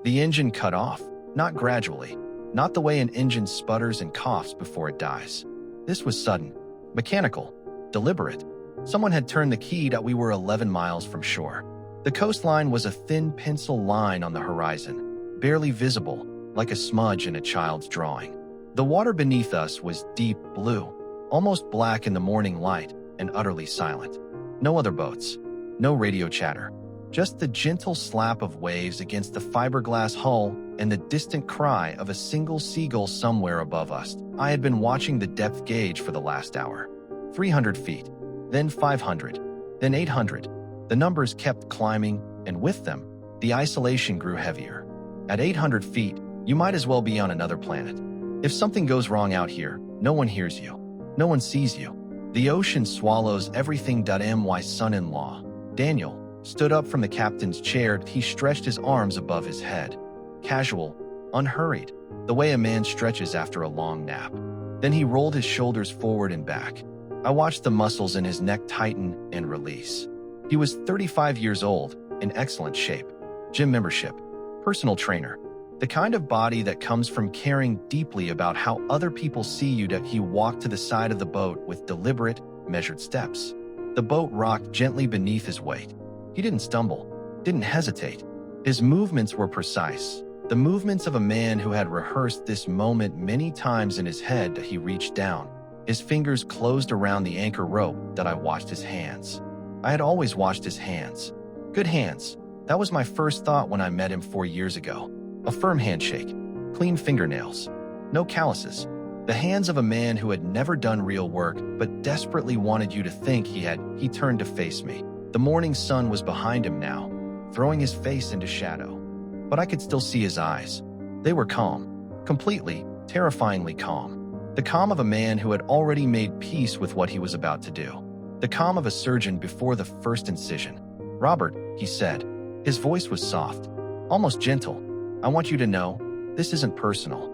The engine cut off, not gradually, not the way an engine sputters and coughs before it dies. This was sudden, mechanical, deliberate. Someone had turned the key that we were 11 miles from shore. The coastline was a thin pencil line on the horizon, barely visible, like a smudge in a child's drawing. The water beneath us was deep blue, almost black in the morning light, and utterly silent. No other boats, no radio chatter, just the gentle slap of waves against the fiberglass hull and the distant cry of a single seagull somewhere above us. I had been watching the depth gauge for the last hour. 300 feet, then 500, then 800. The numbers kept climbing, and with them, the isolation grew heavier. At 800 feet, you might as well be on another planet. If something goes wrong out here, no one hears you. No one sees you. The ocean swallows everything. My son-in-law, Daniel, stood up from the captain's chair. He stretched his arms above his head. Casual, unhurried, the way a man stretches after a long nap. Then he rolled his shoulders forward and back. I watched the muscles in his neck tighten and release. He was 35 years old, in excellent shape. Gym membership, personal trainer. The kind of body that comes from caring deeply about how other people see you. That he walked to the side of the boat with deliberate, measured steps. The boat rocked gently beneath his weight. He didn't stumble, didn't hesitate. His movements were precise, the movements of a man who had rehearsed this moment many times in his head. That he reached down. His fingers closed around the anchor rope. That I watched his hands. I had always watched his hands. Good hands. That was my first thought when I met him 4 years ago. A firm handshake, clean fingernails, no calluses. The hands of a man who had never done real work but desperately wanted you to think he had. He turned to face me. The morning sun was behind him now, throwing his face into shadow. But I could still see his eyes. They were calm, completely, terrifyingly calm. The calm of a man who had already made peace with what he was about to do. The calm of a surgeon before the first incision. "Robert," he said. His voice was soft, almost gentle. "I want you to know, this isn't personal."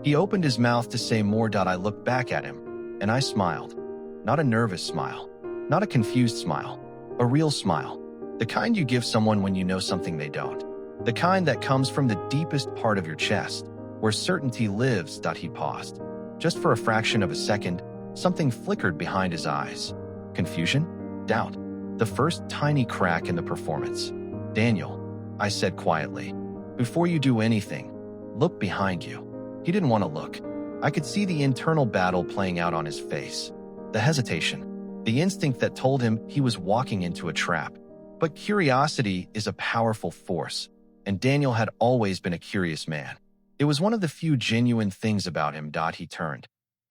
He opened his mouth to say more. I looked back at him, and I smiled. Not a nervous smile, not a confused smile, a real smile. The kind you give someone when you know something they don't. The kind that comes from the deepest part of your chest, where certainty lives. He paused. Just for a fraction of a second, something flickered behind his eyes. Confusion? Doubt. The first tiny crack in the performance. "Daniel," I said quietly, "before you do anything, look behind you." He didn't want to look. I could see the internal battle playing out on his face. The hesitation. The instinct that told him he was walking into a trap. But curiosity is a powerful force, and Daniel had always been a curious man. It was one of the few genuine things about him. He turned.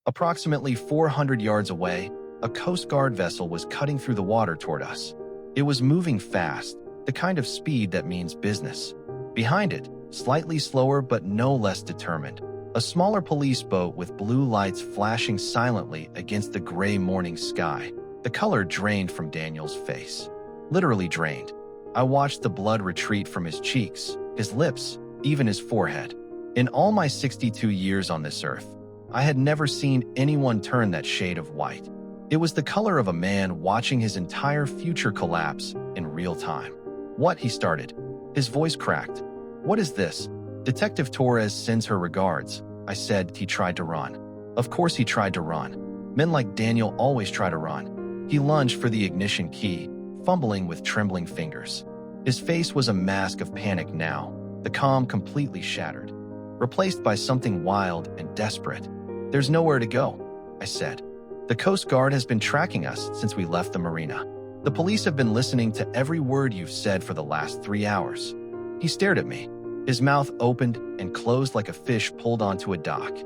Approximately 400 yards away, a Coast Guard vessel was cutting through the water toward us. It was moving fast, the kind of speed that means business. Behind it, slightly slower but no less determined, a smaller police boat with blue lights flashing silently against the gray morning sky. The color drained from Daniel's face. Literally drained. I watched the blood retreat from his cheeks, his lips, even his forehead. In all my 62 years on this earth, I had never seen anyone turn that shade of white. It was the color of a man watching his entire future collapse in real time. "What?" he started. His voice cracked. "What is this?" "Detective Torres sends her regards," I said. He tried to run. Of course he tried to run. Men like Daniel always try to run. He lunged for the ignition key, fumbling with trembling fingers. His face was a mask of panic now, the calm completely shattered, replaced by something wild and desperate. "There's nowhere to go," I said. "The Coast Guard has been tracking us since we left the marina. The police have been listening to every word you've said for the last 3 hours." He stared at me. His mouth opened and closed like a fish pulled onto a dock.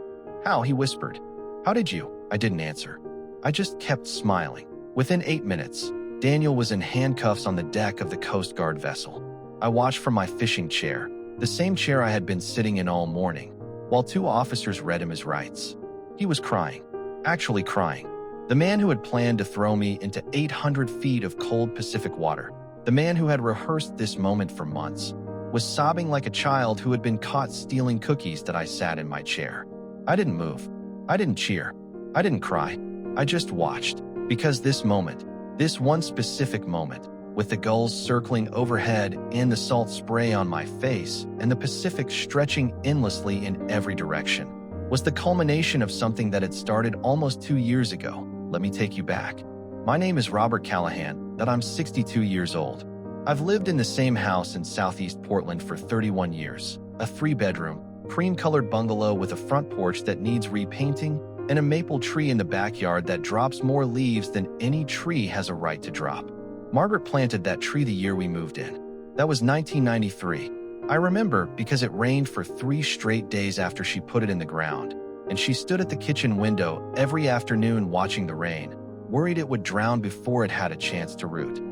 "How?" he whispered. "How did you?" I didn't answer. I just kept smiling. Within 8 minutes, Daniel was in handcuffs on the deck of the Coast Guard vessel. I watched from my fishing chair, the same chair I had been sitting in all morning, while 2 officers read him his rights. He was crying, actually crying. The man who had planned to throw me into 800 feet of cold Pacific water, the man who had rehearsed this moment for months, was sobbing like a child who had been caught stealing cookies. That I sat in my chair. I didn't move. I didn't cheer. I didn't cry. I just watched. Because this moment, this one specific moment, with the gulls circling overhead and the salt spray on my face and the Pacific stretching endlessly in every direction, was the culmination of something that had started almost 2 years ago. Let me take you back. My name is Robert Callahan, and I'm 62 years old. I've lived in the same house in Southeast Portland for 31 years, a 3-bedroom, cream-colored bungalow with a front porch that needs repainting and a maple tree in the backyard that drops more leaves than any tree has a right to drop. Margaret planted that tree the year we moved in. That was 1993. I remember because it rained for 3 straight days after she put it in the ground, and she stood at the kitchen window every afternoon watching the rain, worried it would drown before it had a chance to root.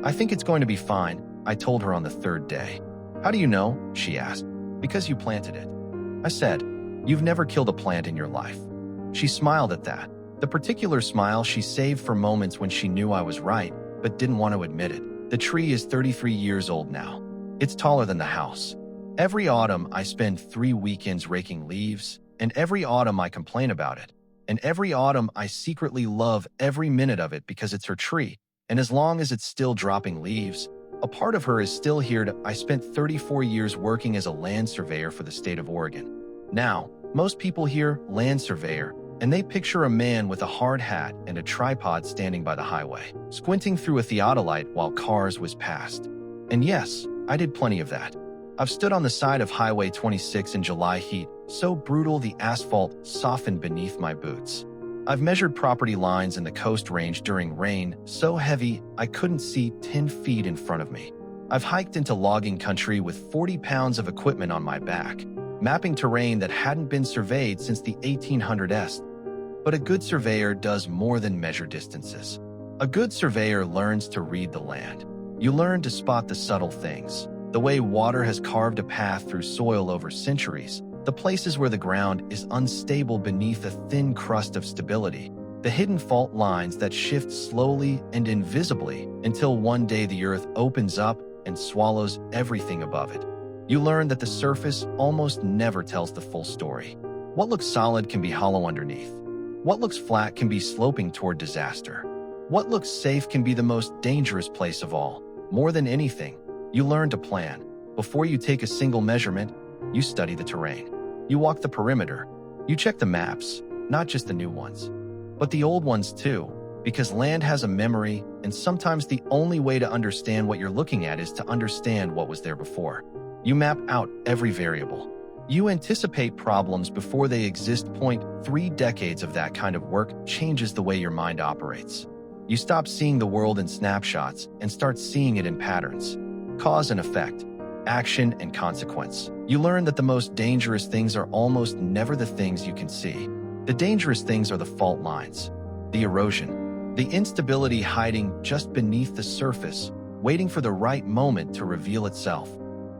"I think it's going to be fine," I told her on the 3rd day. "How do you know?" she asked. "Because you planted it." I said, "You've never killed a plant in your life." She smiled at that, the particular smile she saved for moments when she knew I was right, but didn't want to admit it. The tree is 33 years old now. It's taller than the house. Every autumn, I spend 3 weekends raking leaves, and every autumn I complain about it. And every autumn, I secretly love every minute of it because it's her tree. And as long as it's still dropping leaves, a part of her is still here. I spent 34 years working as a land surveyor for the state of Oregon. Now, most people hear land surveyor, and they picture a man with a hard hat and a tripod standing by the highway, squinting through a theodolite while cars whiz past. And yes, I did plenty of that. I've stood on the side of Highway 26 in July heat, so brutal the asphalt softened beneath my boots. I've measured property lines in the Coast Range during rain so heavy I couldn't see 10 feet in front of me. I've hiked into logging country with 40 pounds of equipment on my back, mapping terrain that hadn't been surveyed since the 1800s. But a good surveyor does more than measure distances. A good surveyor learns to read the land. You learn to spot the subtle things, the way water has carved a path through soil over centuries, the places where the ground is unstable beneath a thin crust of stability, the hidden fault lines that shift slowly and invisibly until one day the earth opens up and swallows everything above it. You learn that the surface almost never tells the full story. What looks solid can be hollow underneath. What looks flat can be sloping toward disaster. What looks safe can be the most dangerous place of all. More than anything, you learn to plan. Before you take a single measurement, you study the terrain. You walk the perimeter. You check the maps, not just the new ones, but the old ones too, because land has a memory, and sometimes the only way to understand what you're looking at is to understand what was there before. You map out every variable. You anticipate problems before they exist. 3 decades of that kind of work changes the way your mind operates. You stop seeing the world in snapshots and start seeing it in patterns. Cause and effect, action and consequence. You learn that the most dangerous things are almost never the things you can see. The dangerous things are the fault lines, the erosion, the instability hiding just beneath the surface, waiting for the right moment to reveal itself.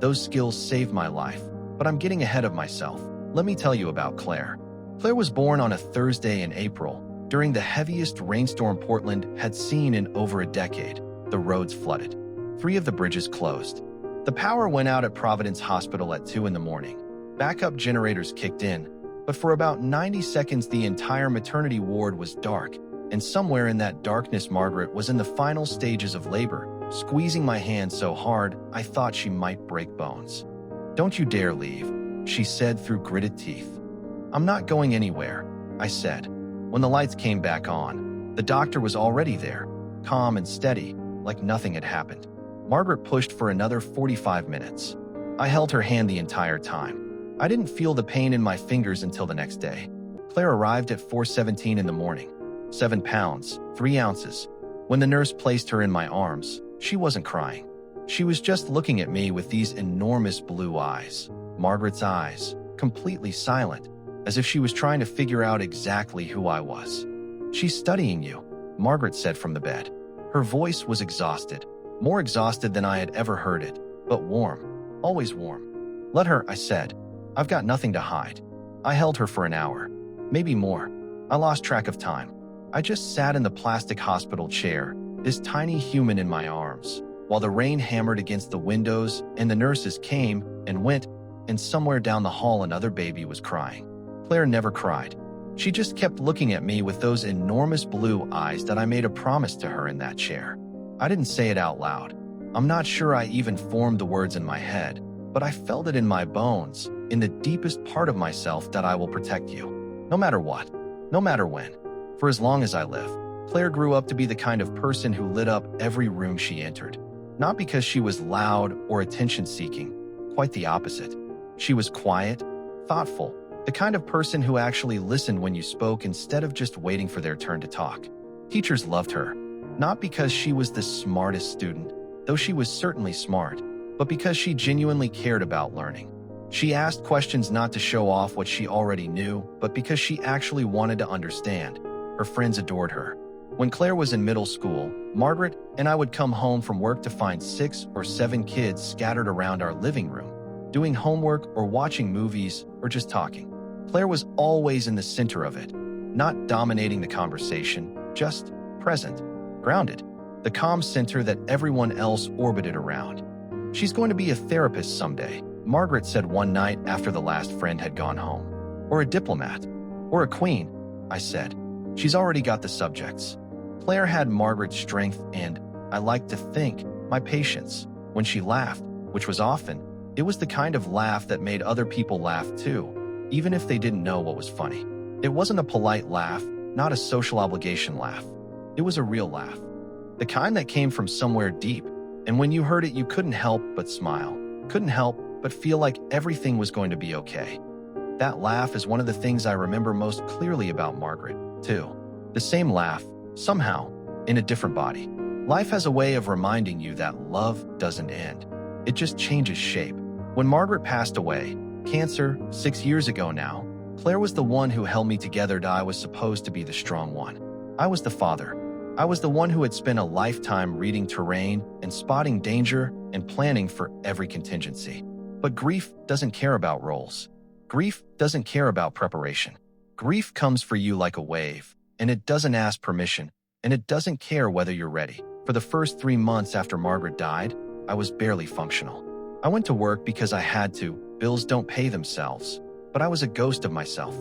Those skills saved my life. But I'm getting ahead of myself. Let me tell you about Claire. Claire was born on a Thursday in April, during the heaviest rainstorm Portland had seen in over a decade. The roads flooded. 3 of the bridges closed. The power went out at Providence Hospital at 2 in the morning. Backup generators kicked in, but for about 90 seconds the entire maternity ward was dark, and somewhere in that darkness Margaret was in the final stages of labor, squeezing my hand so hard I thought she might break bones. "Don't you dare leave," she said through gritted teeth. "I'm not going anywhere," I said. When the lights came back on, the doctor was already there, calm and steady, like nothing had happened. Margaret pushed for another 45 minutes. I held her hand the entire time. I didn't feel the pain in my fingers until the next day. Claire arrived at 4:17 in the morning. 7 pounds, 3 ounces. When the nurse placed her in my arms, she wasn't crying. She was just looking at me with these enormous blue eyes. Margaret's eyes, completely silent, as if she was trying to figure out exactly who I was. "She's studying you," Margaret said from the bed. Her voice was exhausted, more exhausted than I had ever heard it, but warm, always warm. "Let her," I said. "I've got nothing to hide." I held her for an hour, maybe more. I lost track of time. I just sat in the plastic hospital chair, this tiny human in my arms, while the rain hammered against the windows and the nurses came and went, and somewhere down the hall another baby was crying. Claire never cried. She just kept looking at me with those enormous blue eyes that I made a promise to her in that chair. I didn't say it out loud. I'm not sure I even formed the words in my head, but I felt it in my bones, in the deepest part of myself, that I will protect you. No matter what. No matter when. For as long as I live. Claire grew up to be the kind of person who lit up every room she entered. Not because she was loud or attention-seeking. Quite the opposite. She was quiet, thoughtful, the kind of person who actually listened when you spoke instead of just waiting for their turn to talk. Teachers loved her, not because she was the smartest student, though she was certainly smart, but because she genuinely cared about learning. She asked questions not to show off what she already knew, but because she actually wanted to understand. Her friends adored her. When Claire was in middle school, Margaret and I would come home from work to find 6 or 7 kids scattered around our living room, doing homework or watching movies or just talking. Claire was always in the center of it, not dominating the conversation, just present, grounded, the calm center that everyone else orbited around. She's going to be a therapist someday, Margaret said one night after the last friend had gone home. Or a diplomat. Or a queen, I said. She's already got the subjects. Claire had Margaret's strength and, I like to think, my patience. When she laughed, which was often, it was the kind of laugh that made other people laugh too, even if they didn't know what was funny. It wasn't a polite laugh, not a social obligation laugh. It was a real laugh. The kind that came from somewhere deep, and when you heard it you couldn't help but smile, couldn't help but feel like everything was going to be okay. That laugh is one of the things I remember most clearly about Margaret, too. The same laugh, somehow, in a different body. Life has a way of reminding you that love doesn't end. It just changes shape. When Margaret passed away, cancer, 6 years ago now, Claire was the one who held me together. I was supposed to be the strong one. I was the father. I was the one who had spent a lifetime reading terrain and spotting danger and planning for every contingency. But grief doesn't care about roles. Grief doesn't care about preparation. Grief comes for you like a wave, and it doesn't ask permission, and it doesn't care whether you're ready. For the first 3 months after Margaret died, I was barely functional. I went to work because I had to. Bills don't pay themselves. But I was a ghost of myself.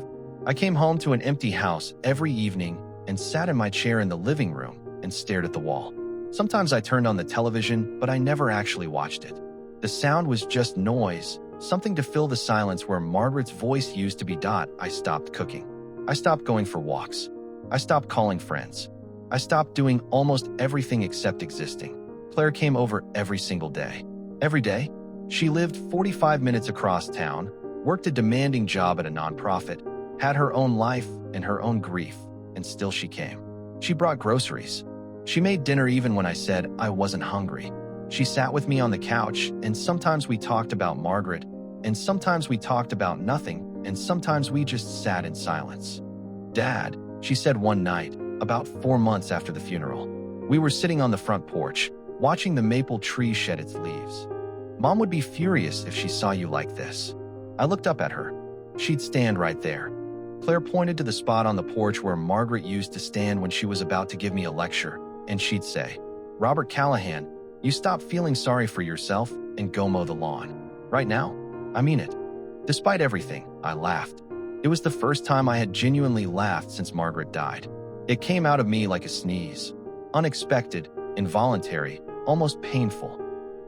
I came home to an empty house every evening and sat in my chair in the living room and stared at the wall. Sometimes I turned on the television, but I never actually watched it. The sound was just noise, something to fill the silence where Margaret's voice used to be. I stopped cooking. I stopped going for walks. I stopped calling friends. I stopped doing almost everything except existing. Claire came over every single day. Every day? She lived 45 minutes across town, worked a demanding job at a nonprofit, had her own life and her own grief, and still she came. She brought groceries. She made dinner even when I said I wasn't hungry. She sat with me on the couch, and sometimes we talked about Margaret, and sometimes we talked about nothing, and sometimes we just sat in silence. Dad, she said one night, about 4 months after the funeral. We were sitting on the front porch, watching the maple tree shed its leaves. Mom would be furious if she saw you like this. I looked up at her. She'd stand right there. Claire pointed to the spot on the porch where Margaret used to stand when she was about to give me a lecture, and she'd say, "Robert Callahan, you stop feeling sorry for yourself and go mow the lawn. Right now, I mean it." Despite everything, I laughed. It was the first time I had genuinely laughed since Margaret died. It came out of me like a sneeze. Unexpected, involuntary, almost painful.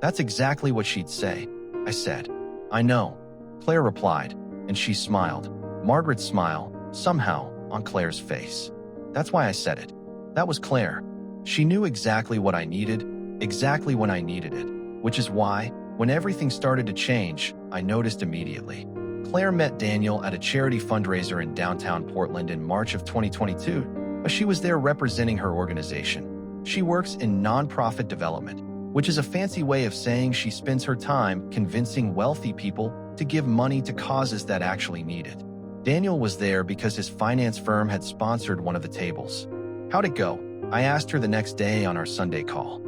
"That's exactly what she'd say," I said. "I know," Claire replied, and she smiled. Margaret's smile, somehow, on Claire's face. That's why I said it. That was Claire. She knew exactly what I needed, exactly when I needed it, which is why, when everything started to change, I noticed immediately. Claire met Daniel at a charity fundraiser in downtown Portland in March of 2022, but she was there representing her organization. She works in nonprofit development, which is a fancy way of saying she spends her time convincing wealthy people to give money to causes that actually need it. Daniel was there because his finance firm had sponsored one of the tables. "How'd it go?" I asked her the next day on our Sunday call.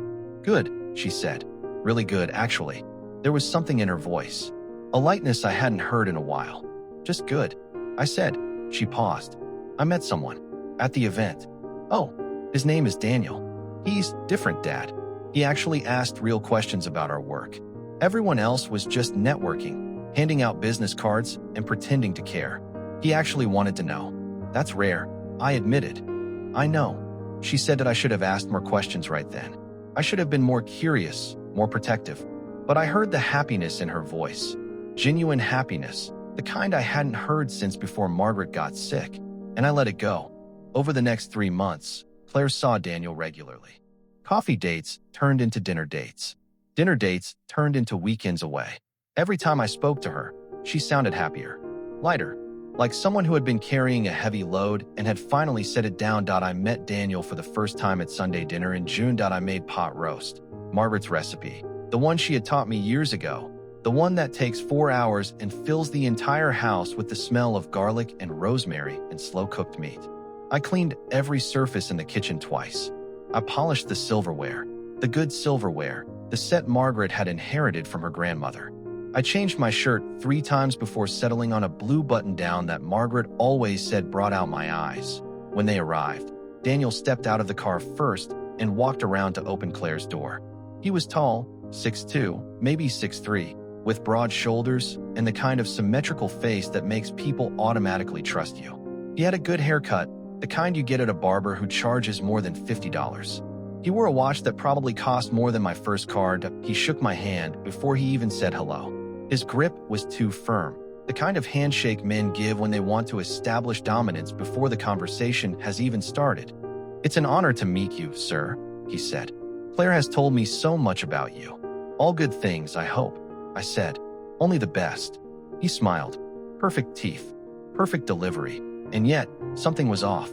"Good," she said. "Really good, actually." There was something in her voice, a lightness I hadn't heard in a while. "Just good," I said. She paused. "I met someone at the event." "Oh, his name is Daniel. He's different, Dad. He actually asked real questions about our work. Everyone else was just networking, handing out business cards and pretending to care. He actually wanted to know. That's rare," I admitted. "I know." She said that I should have asked more questions right then. I should have been more curious, more protective. But I heard the happiness in her voice. Genuine happiness, the kind I hadn't heard since before Margaret got sick. And I let it go. Over the next 3 months, Claire saw Daniel regularly. Coffee dates turned into dinner dates. Dinner dates turned into weekends away. Every time I spoke to her, she sounded happier, lighter, like someone who had been carrying a heavy load and had finally set it down. I met Daniel for the first time at Sunday dinner in June. I made pot roast, Margaret's recipe, the one she had taught me years ago, the one that takes 4 hours and fills the entire house with the smell of garlic and rosemary and slow-cooked meat. I cleaned every surface in the kitchen twice. I polished the silverware, the good silverware, the set Margaret had inherited from her grandmother. I changed my shirt 3 times before settling on a blue button-down that Margaret always said brought out my eyes. When they arrived, Daniel stepped out of the car first and walked around to open Claire's door. He was tall, 6'2", maybe 6'3", with broad shoulders and the kind of symmetrical face that makes people automatically trust you. He had a good haircut, the kind you get at a barber who charges more than $50. He wore a watch that probably cost more than my first car. He shook my hand before he even said hello. His grip was too firm, the kind of handshake men give when they want to establish dominance before the conversation has even started. "It's an honor to meet you, sir," he said. "Claire has told me so much about you. All good things, I hope," I said. "Only the best." He smiled. Perfect teeth, perfect delivery, and yet something was off.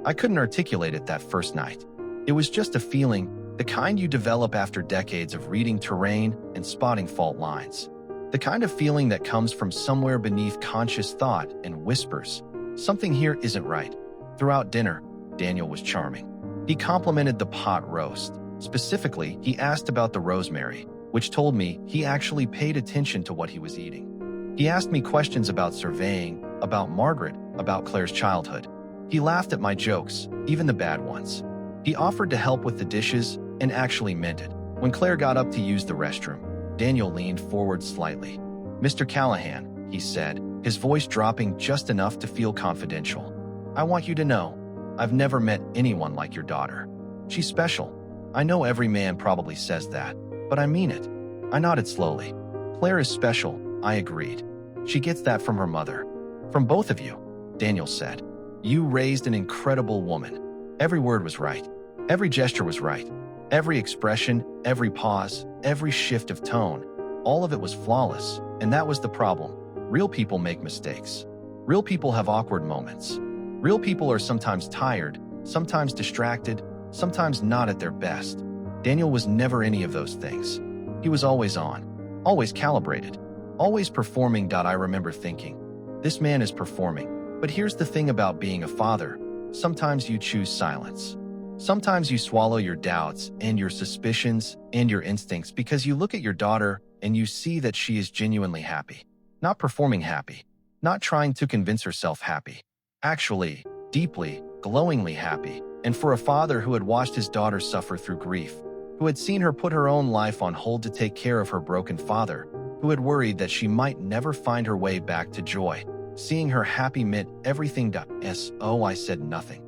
I couldn't articulate it that first night. It was just a feeling, the kind you develop after decades of reading terrain and spotting fault lines. The kind of feeling that comes from somewhere beneath conscious thought and whispers, "Something here isn't right." Throughout dinner, Daniel was charming. He complimented the pot roast. Specifically, he asked about the rosemary, which told me he actually paid attention to what he was eating. He asked me questions about surveying, about Margaret, about Claire's childhood. He laughed at my jokes, even the bad ones. He offered to help with the dishes and actually meant it. When Claire got up to use the restroom, Daniel leaned forward slightly. "Mr. Callahan," he said, his voice dropping just enough to feel confidential. "I want you to know, I've never met anyone like your daughter. She's special. I know every man probably says that, but I mean it." I nodded slowly. "Claire is special," I agreed. "She gets that from her mother. From both of you," Daniel said. "You raised an incredible woman." Every word was right. Every gesture was right. Every expression, every pause, every shift of tone, all of it was flawless, and that was the problem. Real people make mistakes. Real people have awkward moments. Real people are sometimes tired, sometimes distracted, sometimes not at their best. Daniel was never any of those things. He was always on, always calibrated, always performing. I remember thinking, this man is performing. But here's the thing about being a father. Sometimes you choose silence. Sometimes you swallow your doubts and your suspicions and your instincts because you look at your daughter and you see that she is genuinely happy. Not performing happy. Not trying to convince herself happy. Actually, deeply, glowingly happy. And for a father who had watched his daughter suffer through grief, who had seen her put her own life on hold to take care of her broken father, who had worried that she might never find her way back to joy, seeing her happy meant everything. I said nothing.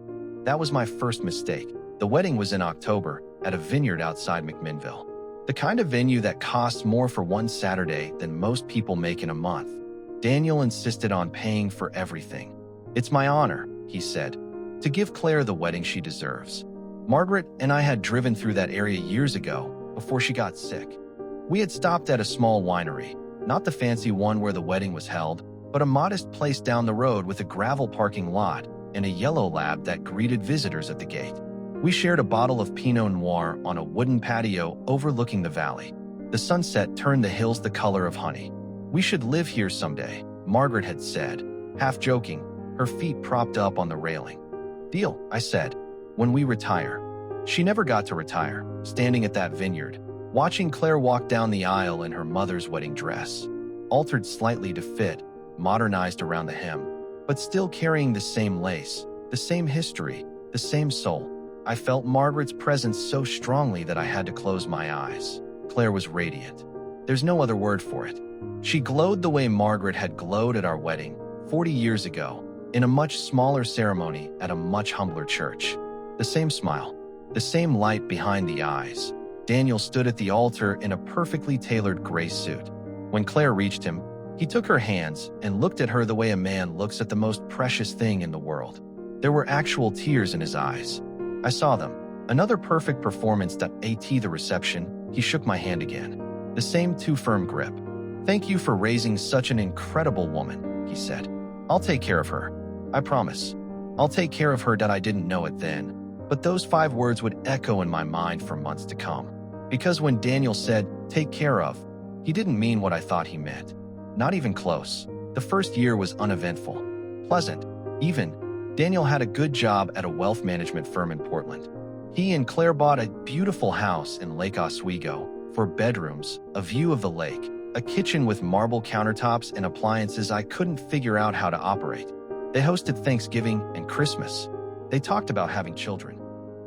That was my first mistake. The wedding was in October at a vineyard outside McMinnville. The kind of venue that costs more for one Saturday than most people make in a month. Daniel insisted on paying for everything. "It's my honor," he said, "to give Claire the wedding she deserves." Margaret and I had driven through that area years ago, before she got sick. We had stopped at a small winery, not the fancy one where the wedding was held, but a modest place down the road with a gravel parking lot and a yellow lab that greeted visitors at the gate. We shared a bottle of Pinot Noir on a wooden patio overlooking the valley. The sunset turned the hills the color of honey. "We should live here someday," Margaret had said, half joking, her feet propped up on the railing. "Deal," I said, "when we retire." She never got to retire, standing at that vineyard, watching Claire walk down the aisle in her mother's wedding dress, altered slightly to fit, modernized around the hem, but still carrying the same lace, the same history, the same soul. I felt Margaret's presence so strongly that I had to close my eyes. Claire was radiant. There's no other word for it. She glowed the way Margaret had glowed at our wedding 40 years ago, in a much smaller ceremony at a much humbler church. The same smile, the same light behind the eyes. Daniel stood at the altar in a perfectly tailored gray suit. When Claire reached him, he took her hands and looked at her the way a man looks at the most precious thing in the world. There were actual tears in his eyes. I saw them. Another perfect performance. At the reception, he shook my hand again. The same too-firm grip. "Thank you for raising such an incredible woman," he said. "I'll take care of her. I promise. I'll take care of her." That I didn't know it then, but those 5 words would echo in my mind for months to come. Because when Daniel said, "take care of," he didn't mean what I thought he meant. Not even close. The first year was uneventful. Pleasant. Even. Daniel had a good job at a wealth management firm in Portland. He and Claire bought a beautiful house in Lake Oswego, 4 bedrooms, a view of the lake, a kitchen with marble countertops and appliances I couldn't figure out how to operate. They hosted Thanksgiving and Christmas. They talked about having children.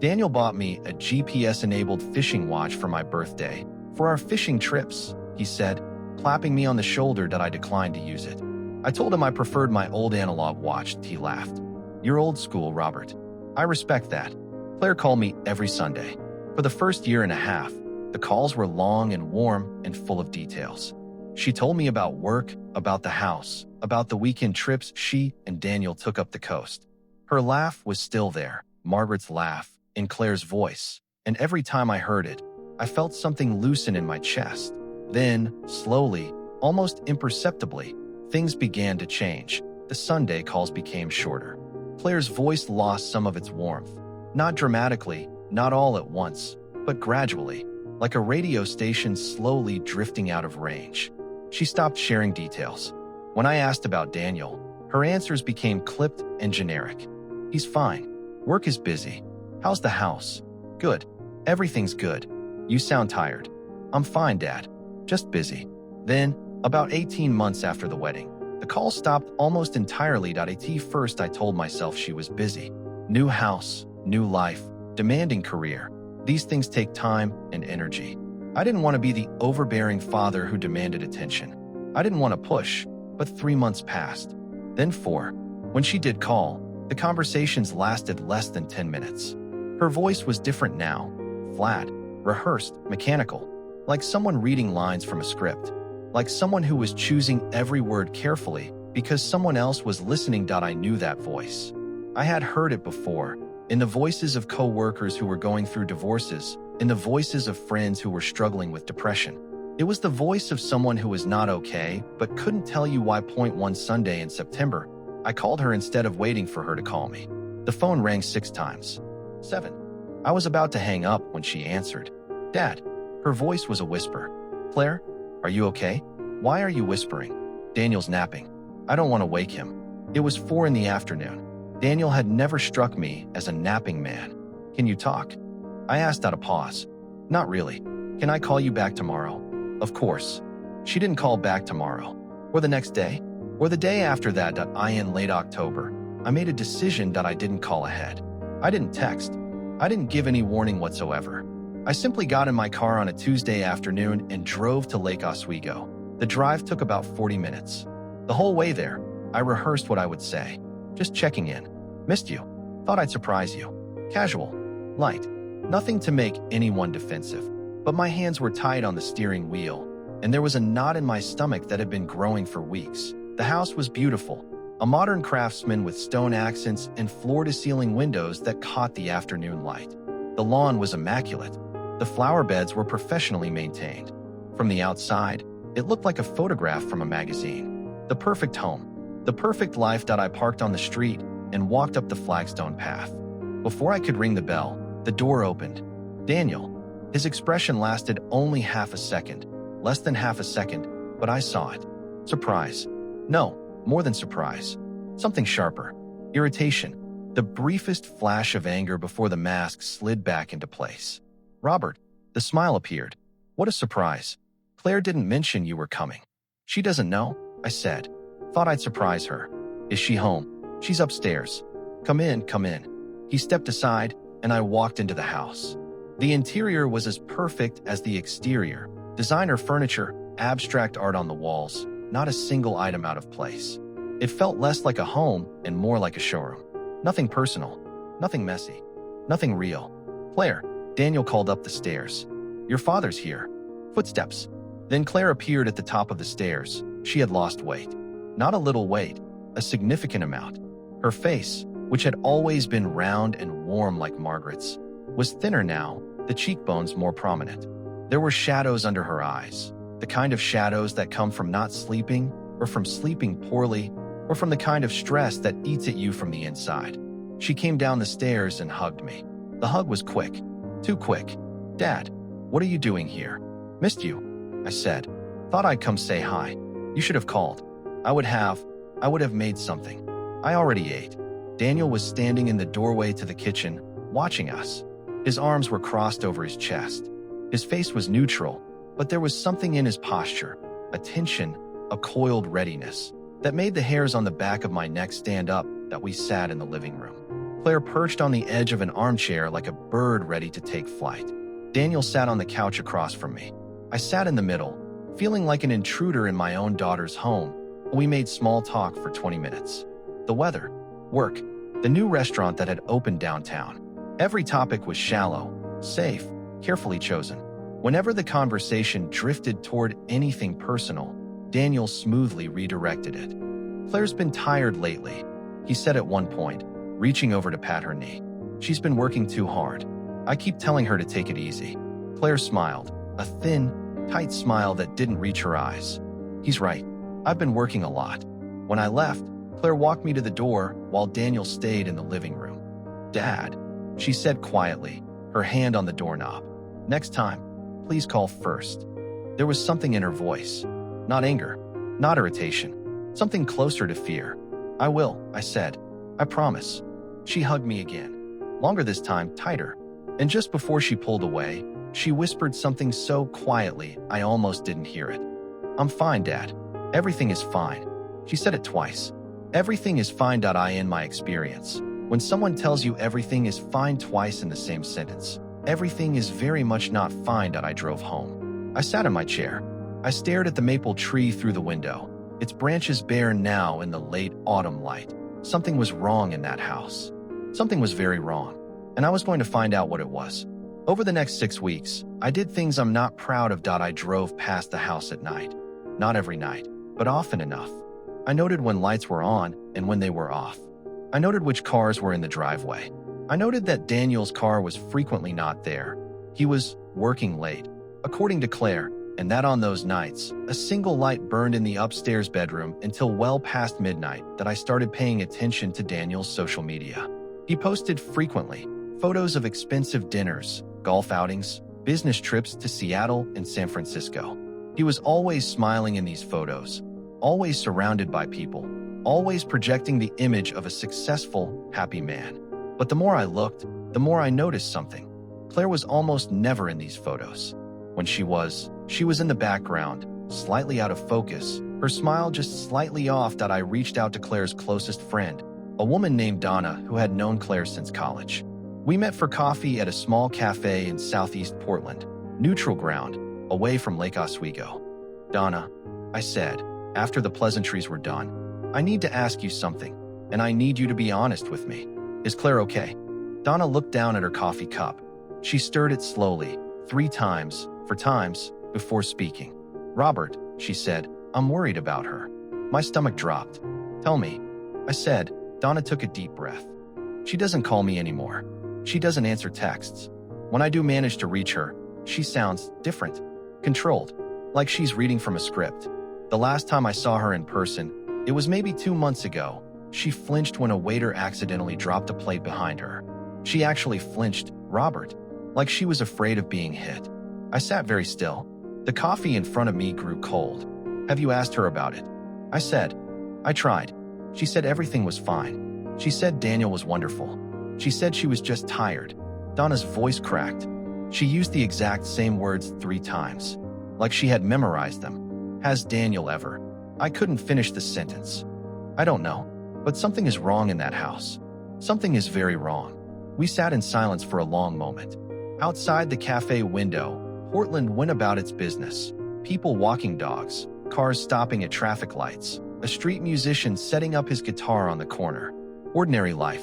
Daniel bought me a GPS-enabled fishing watch for my birthday. "For our fishing trips," he said, clapping me on the shoulder. That I declined to use it. I told him I preferred my old analog watch. He laughed. "You're old school, Robert. I respect that." Claire called me every Sunday. For the first year and a half, the calls were long and warm and full of details. She told me about work, about the house, about the weekend trips she and Daniel took up the coast. Her laugh was still there, Margaret's laugh, in Claire's voice, and every time I heard it, I felt something loosen in my chest. Then, slowly, almost imperceptibly, things began to change. The Sunday calls became shorter. Claire's voice lost some of its warmth. Not dramatically, not all at once, but gradually, like a radio station slowly drifting out of range. She stopped sharing details. When I asked about Daniel, her answers became clipped and generic. "He's fine. Work is busy. How's the house?" "Good. Everything's good. You sound tired." "I'm fine, Dad. Just busy." Then, about 18 months after the wedding, the call stopped almost entirely. At first I told myself she was busy. New house, new life, demanding career. These things take time and energy. I didn't want to be the overbearing father who demanded attention. I didn't want to push, but 3 months passed. Then 4. When she did call, the conversations lasted less than 10 minutes. Her voice was different now. Flat, rehearsed, mechanical. Like someone reading lines from a script. Like someone who was choosing every word carefully because someone else was listening. I knew that voice. I had heard it before, in the voices of co-workers who were going through divorces, in the voices of friends who were struggling with depression. It was the voice of someone who was not okay, but couldn't tell you why. One Sunday in September, I called her instead of waiting for her to call me. The phone rang 6 times. 7. I was about to hang up when she answered. "Dad." Her voice was a whisper. "Claire, are you okay? Why are you whispering?" "Daniel's napping. I don't want to wake him." It was 4 in the afternoon. Daniel had never struck me as a napping man. "Can you talk?" I asked out of pause. "Not really. Can I call you back tomorrow?" "Of course." She didn't call back tomorrow. Or the next day. Or the day after that. In late October, I made a decision that I didn't call ahead. I didn't text. I didn't give any warning whatsoever. I simply got in my car on a Tuesday afternoon and drove to Lake Oswego. The drive took about 40 minutes. The whole way there, I rehearsed what I would say. Just checking in. "Missed you. Thought I'd surprise you." Casual. Light. Nothing to make anyone defensive. But my hands were tied on the steering wheel, and there was a knot in my stomach that had been growing for weeks. The house was beautiful. A modern craftsman with stone accents and floor-to-ceiling windows that caught the afternoon light. The lawn was immaculate. The flower beds were professionally maintained. From the outside, it looked like a photograph from a magazine. The perfect home. The perfect life. I parked on the street and walked up the flagstone path. Before I could ring the bell, the door opened. Daniel. His expression lasted only half a second. Less than half a second, but I saw it. Surprise. No, more than surprise. Something sharper. Irritation. The briefest flash of anger before the mask slid back into place. "Robert." The smile appeared. "What a surprise. Claire didn't mention you were coming." "She doesn't know," I said. "Thought I'd surprise her." "Is she home?" "She's upstairs." Come in, come in." He stepped aside, and I walked into the house. The interior was as perfect as the exterior. Designer furniture, abstract art on the walls, not a single item out of place. It felt less like a home and more like a showroom. Nothing personal, nothing messy, nothing real. "Claire," Daniel called up the stairs. Your father's here." Footsteps. Then Claire appeared at the top of the stairs. She had lost weight. Not a little weight, a significant amount. Her face, which had always been round and warm like Margaret's, was thinner now, the cheekbones more prominent. There were shadows under her eyes, the kind of shadows that come from not sleeping, or from sleeping poorly, or from the kind of stress that eats at you from the inside. She came down the stairs and hugged me. The hug was quick, too quick. "Dad, what are you doing here?" "Missed you," I said. "Thought I'd come say hi. You should have called." I would have made something. I already ate. Daniel was standing in the doorway to the kitchen, watching us. His arms were crossed over his chest. His face was neutral, but there was something in his posture, a tension, a coiled readiness, that made the hairs on the back of my neck stand up that we sat in the living room. Claire perched on the edge of an armchair like a bird ready to take flight. Daniel sat on the couch across from me. I sat in the middle, feeling like an intruder in my own daughter's home. We made small talk for 20 minutes. The weather, work, the new restaurant that had opened downtown. Every topic was shallow, safe, carefully chosen. Whenever the conversation drifted toward anything personal, Daniel smoothly redirected it. "Claire's been tired lately," he said at one point, reaching over to pat her knee. "She's been working too hard. I keep telling her to take it easy." Claire smiled, a thin, tight smile that didn't reach her eyes. "He's right. I've been working a lot." When I left, Claire walked me to the door while Daniel stayed in the living room. "Dad," she said quietly, her hand on the doorknob. "Next time, please call first." There was something in her voice. Not anger, not irritation, something closer to fear. "I will," I said. "I promise." She hugged me again. Longer this time, tighter. And just before she pulled away, she whispered something so quietly I almost didn't hear it. "I'm fine, Dad. Everything is fine." She said it twice. Everything is fine. In my experience, when someone tells you everything is fine twice in the same sentence, everything is very much not fine. I drove home. I sat in my chair. I stared at the maple tree through the window, its branches bare now in the late autumn light. Something was wrong in that house. Something was very wrong, and I was going to find out what it was. Over the next 6 weeks, I did things I'm not proud of. I drove past the house at night. Not every night, but often enough. I noted when lights were on and when they were off. I noted which cars were in the driveway. I noted that Daniel's car was frequently not there. He was working late, according to Claire, and that on those nights, a single light burned in the upstairs bedroom until well past midnight. That I started paying attention to Daniel's social media. He posted frequently photos of expensive dinners, golf outings, business trips to Seattle and San Francisco. He was always smiling in these photos, always surrounded by people, always projecting the image of a successful, happy man. But the more I looked, the more I noticed something. Claire was almost never in these photos. When she was in the background, slightly out of focus, her smile just slightly off. I reached out to Claire's closest friend, a woman named Donna who had known Claire since college. We met for coffee at a small cafe in southeast Portland, neutral ground, away from Lake Oswego. "Donna," I said, after the pleasantries were done, "I need to ask you something, and I need you to be honest with me. Is Claire okay?" Donna looked down at her coffee cup. She stirred it slowly, 3 times, 4 times, before speaking. "Robert," she said, "I'm worried about her." My stomach dropped. "Tell me," I said. Donna took a deep breath. "She doesn't call me anymore. She doesn't answer texts. When I do manage to reach her, she sounds different, controlled, like she's reading from a script. The last time I saw her in person, it was maybe 2 months ago. She flinched when a waiter accidentally dropped a plate behind her. She actually flinched, Robert, like she was afraid of being hit. I sat very still. The coffee in front of me grew cold. "Have you asked her about it?" I said. "I tried. She said everything was fine. She said Daniel was wonderful. She said she was just tired." Donna's voice cracked. She used the exact same words 3 times, like she had memorized them. "Has Daniel ever?" I couldn't finish the sentence. "I don't know, but something is wrong in that house. Something is very wrong." We sat in silence for a long moment. Outside the cafe window, Portland went about its business. People walking dogs, cars stopping at traffic lights, a street musician setting up his guitar on the corner. Ordinary life.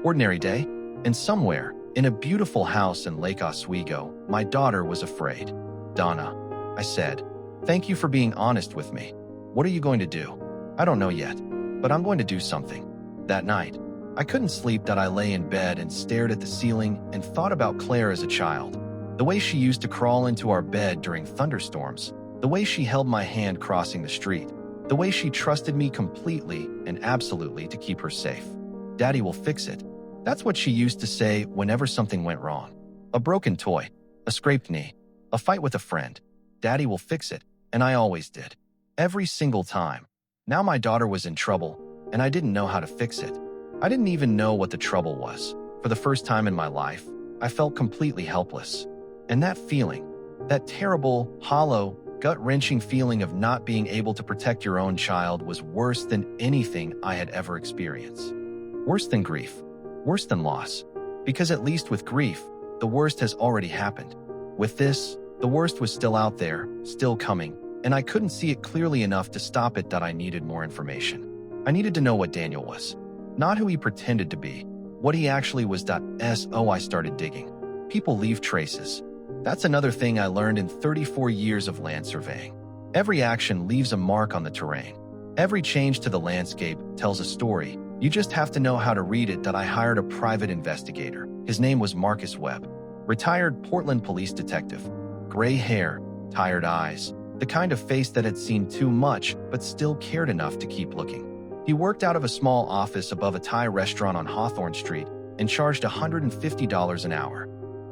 Ordinary day. And somewhere, In a beautiful house in Lake Oswego, my daughter was afraid. "Donna," I said, "thank you for being honest with me. What are you going to do?" "I don't know yet, but I'm going to do something." That night, I couldn't sleep that I lay in bed and stared at the ceiling and thought about Claire as a child. The way she used to crawl into our bed during thunderstorms, the way she held my hand crossing the street, the way she trusted me completely and absolutely to keep her safe. "Daddy will fix it." That's what she used to say whenever something went wrong. A broken toy, a scraped knee, a fight with a friend. "Daddy will fix it," and I always did. Every single time. Now my daughter was in trouble, and I didn't know how to fix it. I didn't even know what the trouble was. For the first time in my life, I felt completely helpless. And that feeling, that terrible, hollow, gut-wrenching feeling of not being able to protect your own child was worse than anything I had ever experienced. Worse than grief. Worse than loss. Because at least with grief, the worst has already happened. With this, the worst was still out there, still coming, and I couldn't see it clearly enough to stop it that I needed more information. I needed to know what Daniel was. Not who he pretended to be. What he actually was. So I started digging. People leave traces. That's another thing I learned in 34 years of land surveying. Every action leaves a mark on the terrain. Every change to the landscape tells a story. You just have to know how to read it. I hired a private investigator. His name was Marcus Webb. Retired Portland police detective. Gray hair, tired eyes, the kind of face that had seen too much but still cared enough to keep looking. He worked out of a small office above a Thai restaurant on Hawthorne Street and charged $150 an hour.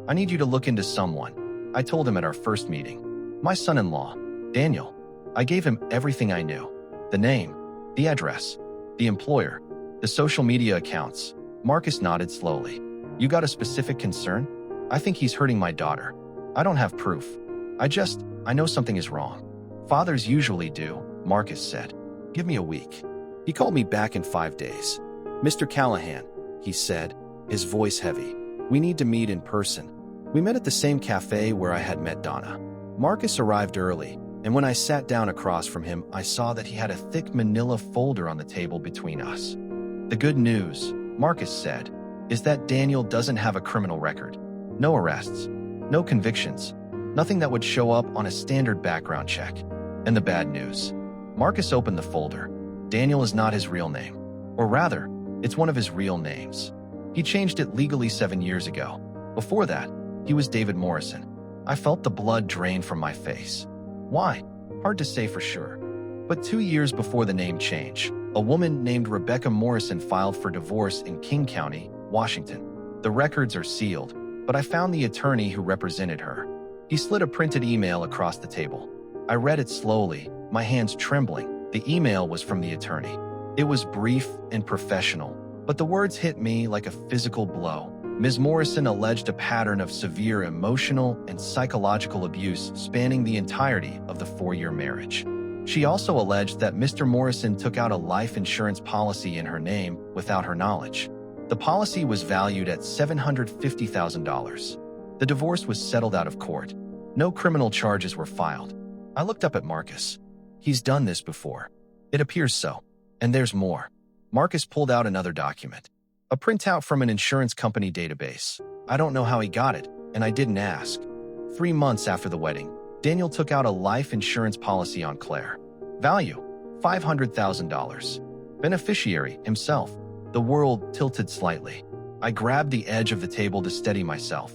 "I need you to look into someone," I told him at our first meeting. "My son-in-law, Daniel." I gave him everything I knew. The name, the address, the employer, the social media accounts. Marcus nodded slowly. "You got a specific concern?" "I think he's hurting my daughter. I don't have proof. I know something is wrong." "Fathers usually do," Marcus said. "Give me a week." He called me back in 5 days. "Mr. Callahan," he said, his voice heavy. "We need to meet in person." We met at the same cafe where I had met Donna. Marcus arrived early, and when I sat down across from him, I saw that he had a thick manila folder on the table between us. "The good news," Marcus said, "is that Daniel doesn't have a criminal record. No arrests, no convictions, nothing that would show up on a standard background check. And the bad news." Marcus opened the folder. Daniel is not his real name. Or rather, it's one of his real names. He changed it legally 7 years ago. Before that, he was David Morrison. I felt the blood drain from my face. Why? Hard to say for sure. But 2 years before the name change, a woman named Rebecca Morrison filed for divorce in King County, Washington. The records are sealed, but I found the attorney who represented her. He slid a printed email across the table. I read it slowly, my hands trembling. The email was from the attorney. It was brief and professional, but the words hit me like a physical blow. Ms. Morrison alleged a pattern of severe emotional and psychological abuse spanning the entirety of the 4-year marriage. She also alleged that Mr. Morrison took out a life insurance policy in her name without her knowledge. The policy was valued at $750,000. The divorce was settled out of court. No criminal charges were filed. I looked up at Marcus. He's done this before. It appears so. And there's more. Marcus pulled out another document. A printout from an insurance company database. I don't know how he got it, and I didn't ask. 3 months after the wedding, Daniel took out a life insurance policy on Claire. Value, $500,000. Beneficiary, himself. The world tilted slightly. I grabbed the edge of the table to steady myself.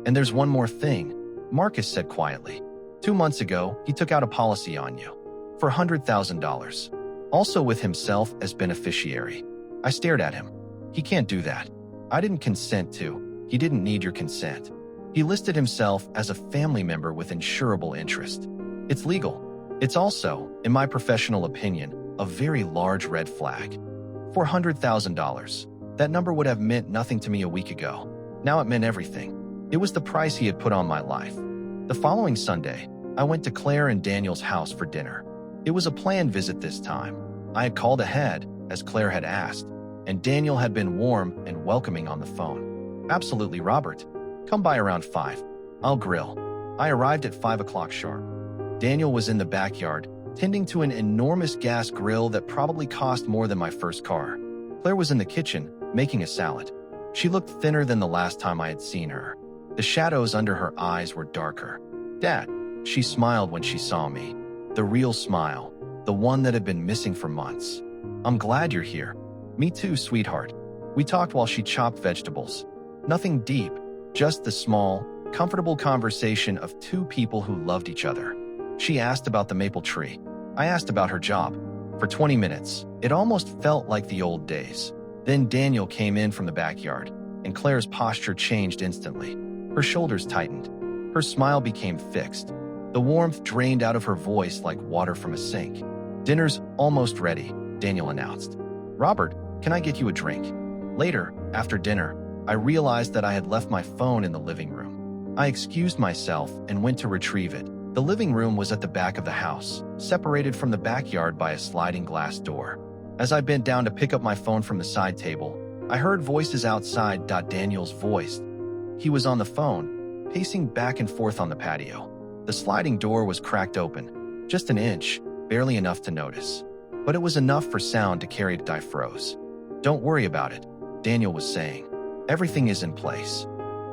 "And there's one more thing," Marcus said quietly. 2 months ago, he took out a policy on you. For $100,000. Also with himself as beneficiary. I stared at him. "He can't do that. I didn't consent to. He didn't need your consent." He listed himself as a family member with insurable interest. It's legal. It's also, in my professional opinion, a very large red flag. $400,000. That number would have meant nothing to me a week ago. Now it meant everything. It was the price he had put on my life. The following Sunday, I went to Claire and Daniel's house for dinner. It was a planned visit this time. I had called ahead, as Claire had asked, and Daniel had been warm and welcoming on the phone. "Absolutely, Robert. Come by around 5. I'll grill." I arrived at 5 o'clock sharp. Daniel was in the backyard, tending to an enormous gas grill that probably cost more than my first car. Claire was in the kitchen, making a salad. She looked thinner than the last time I had seen her. The shadows under her eyes were darker. "Dad," she smiled when she saw me. The real smile, the one that had been missing for months. "I'm glad you're here." "Me too, sweetheart." We talked while she chopped vegetables. Nothing deep, just the small, comfortable conversation of two people who loved each other. She asked about the maple tree. I asked about her job. For 20 minutes, it almost felt like the old days. Then Daniel came in from the backyard, and Claire's posture changed instantly. Her shoulders tightened. Her smile became fixed. The warmth drained out of her voice like water from a sink. "Dinner's almost ready," Daniel announced. "Robert, can I get you a drink?" Later, after dinner, I realized that I had left my phone in the living room. I excused myself and went to retrieve it. The living room was at the back of the house, separated from the backyard by a sliding glass door. As I bent down to pick up my phone from the side table, I heard voices outside. Daniel's voice. He was on the phone, pacing back and forth on the patio. The sliding door was cracked open, just an inch, barely enough to notice. But it was enough for sound to carry. I froze. "Don't worry about it," Daniel was saying. "Everything is in place."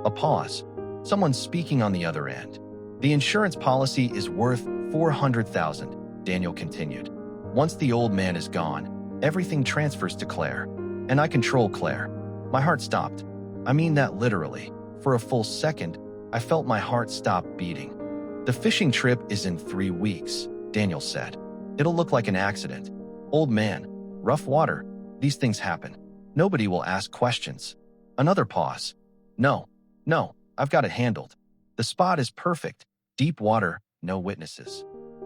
A pause. Someone speaking on the other end. "The insurance policy is worth $400,000, Daniel continued. "Once the old man is gone, everything transfers to Claire. And I control Claire." My heart stopped. I mean that literally. For a full second, I felt my heart stop beating. "The fishing trip is in 3 weeks, Daniel said. "It'll look like an accident. Old man, rough water, these things happen. Nobody will ask questions." Another pause. No, I've got it handled. The spot is perfect. Deep water, no witnesses.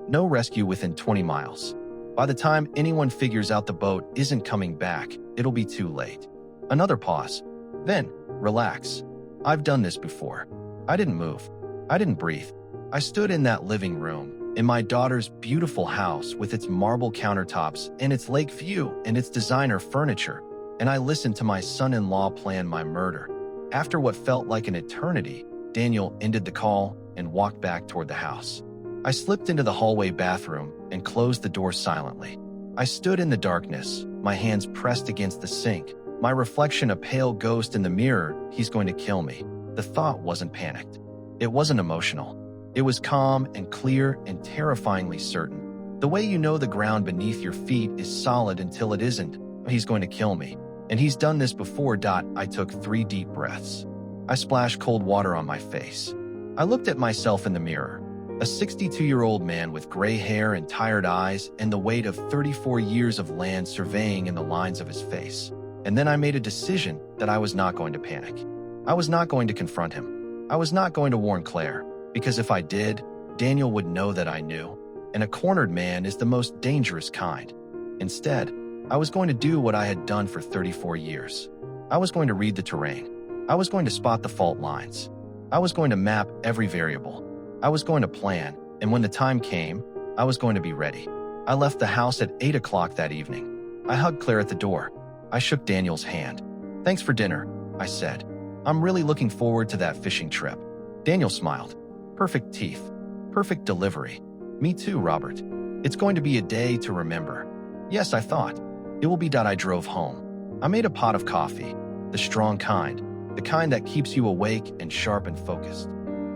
No rescue within 20 miles. By the time anyone figures out the boat isn't coming back, it'll be too late." Another pause. Then, "Relax. I've done this before." I didn't move. I didn't breathe. I stood in that living room, in my daughter's beautiful house with its marble countertops and its lake view and its designer furniture, and I listened to my son-in-law plan my murder. After what felt like an eternity, Daniel ended the call and walked back toward the house. I slipped into the hallway bathroom and closed the door silently. I stood in the darkness, my hands pressed against the sink, my reflection a pale ghost in the mirror. "He's going to kill me." The thought wasn't panicked. It wasn't emotional. It was calm and clear and terrifyingly certain. The way you know the ground beneath your feet is solid until it isn't. "He's going to kill me. And he's done this before." I took 3 deep breaths. I splashed cold water on my face. I looked at myself in the mirror. A 62-year-old man with gray hair and tired eyes and the weight of 34 years of land surveying in the lines of his face. And then I made a decision that I was not going to panic. I was not going to confront him. I was not going to warn Claire, because if I did, Daniel would know that I knew. And a cornered man is the most dangerous kind. Instead, I was going to do what I had done for 34 years. I was going to read the terrain. I was going to spot the fault lines. I was going to map every variable. I was going to plan, and when the time came, I was going to be ready. I left the house at 8 o'clock that evening. I hugged Claire at the door. I shook Daniel's hand. "Thanks for dinner," I said. "I'm really looking forward to that fishing trip." Daniel smiled. "Perfect teeth. Perfect delivery." "Me too, Robert. It's going to be a day to remember." "Yes," I thought. "It will be." I drove home. I made a pot of coffee, the strong kind, the kind that keeps you awake and sharp and focused.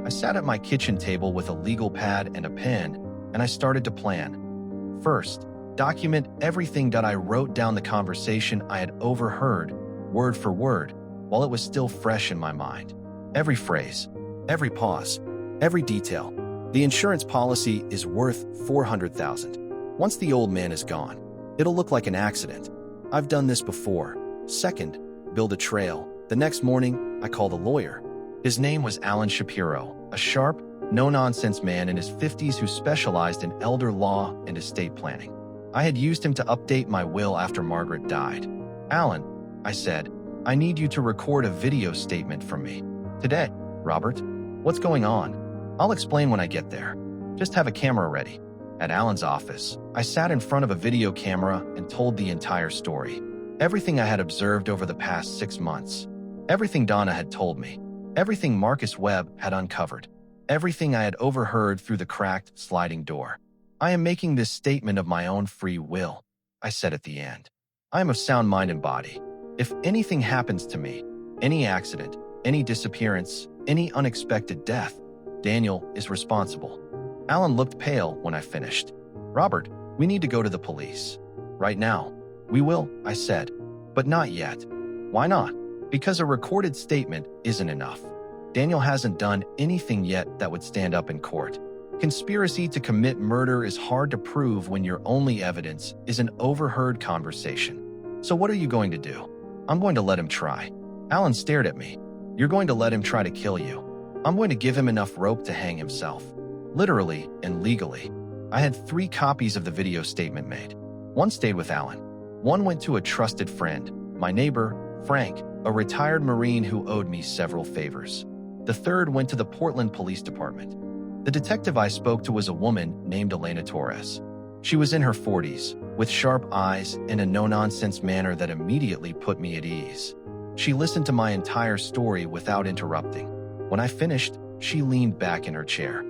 I sat at my kitchen table with a legal pad and a pen, and I started to plan. First, document everything. I wrote down the conversation I had overheard, word for word, while it was still fresh in my mind. Every phrase, every pause, every detail. "The insurance policy is worth $400,000. Once the old man is gone, it'll look like an accident. I've done this before." Second, build a trail. The next morning, I called a lawyer. His name was Alan Shapiro, a sharp, no-nonsense man in his 50s who specialized in elder law and estate planning. I had used him to update my will after Margaret died. "Alan," I said, "I need you to record a video statement from me. Today, Robert. What's going on? I'll explain when I get there. Just have a camera ready." At Alan's office, I sat in front of a video camera and told the entire story. Everything I had observed over the past 6 months. Everything Donna had told me. Everything Marcus Webb had uncovered. Everything I had overheard through the cracked sliding door. "I am making this statement of my own free will," I said at the end. "I am of sound mind and body. If anything happens to me, Any accident, any disappearance, any unexpected death, Daniel is responsible. Alan looked pale when I finished. Robert, we need to go to the police. Right now. We will, I said. But not yet. Why not? Because a recorded statement isn't enough. Daniel hasn't done anything yet that would stand up in court. Conspiracy to commit murder is hard to prove when your only evidence is an overheard conversation. So what are you going to do? I'm going to let him try. Alan stared at me. You're going to let him try to kill you. I'm going to give him enough rope to hang himself. Literally and legally. I had 3 copies of the video statement made. One stayed with Alan. One went to a trusted friend, my neighbor, Frank, a retired Marine who owed me several favors. The third went to the Portland Police Department. The detective I spoke to was a woman named Elena Torres. She was in her 40s, with sharp eyes and a no-nonsense manner that immediately put me at ease. She listened to my entire story without interrupting. When I finished, she leaned back in her chair.